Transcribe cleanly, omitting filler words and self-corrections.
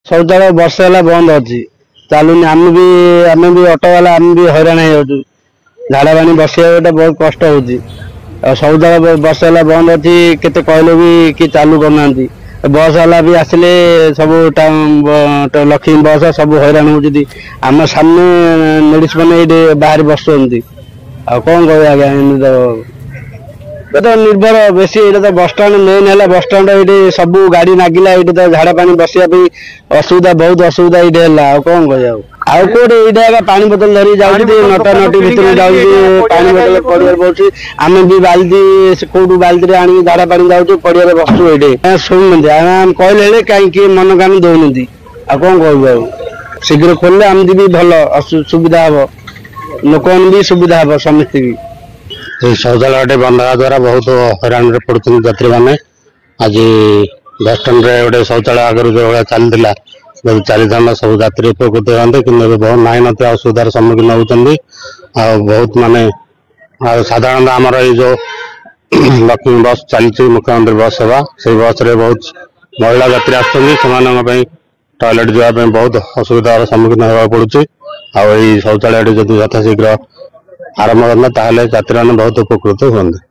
शौचालय वर्ष है बंद अच्छी चलुनि आम भी ऑटो वाला आम भी हैरान हो झाड़ा पानी बस बहुत कष्ट हो शौचालय वर्ष है बंद अच्छी केते कहले भी कि चालू करना बस वाला भी आसिले सब लक्ष्मी बस सब हैरान होती आम सामने लेडीज मैंने बाहर बस कौन कह आज्ञा तो निर्भर बेसी ये तो बस स्टाण मेन है बस स्टाण ये सब गाड़ी नागिला ये तो झाड़ा पानी बसवाई असुविधा बहुत असुविधा ये है कौन कह कौटे ये पानी बोतल धरी जाऊँगी नटा नटी भितर जाऊँगी पानी बोतल पड़े पड़े आम भी बाल्टी कौटू बाल्टी आनी झाड़ा पानी जाऊँ पड़े बसु ये शुणुना आम कहले कहीं मन काम दौन कौन कह शीघ्र खोलने आमदी भी भल सुविधा हम लोक भी सुविधा हम समस्त भी शौचालय बंद हवा द्वारा बहुत हैरान पड़ते यात्री मैंने आज बस स्टाण गोटे शौचालय आगे जो भाई चलता जब चली था सब यात्री उपकृत होते कि बहुत नाई न असुविधार सम्मुखीन होती बहुत माने साधारण आमर ये जो लक्ष्मी बस चलती मुख्यमंत्री बस सेवा से बस रे बहुत महिला यात्री आसुँच टॉयलेट जावाई बहुत असुविधार सम्मुखीन होगा पड़ुची आ शौचालय जब यथाशीघ्र आरंभ करना यात्री मैंने बहुत उपकृत होते।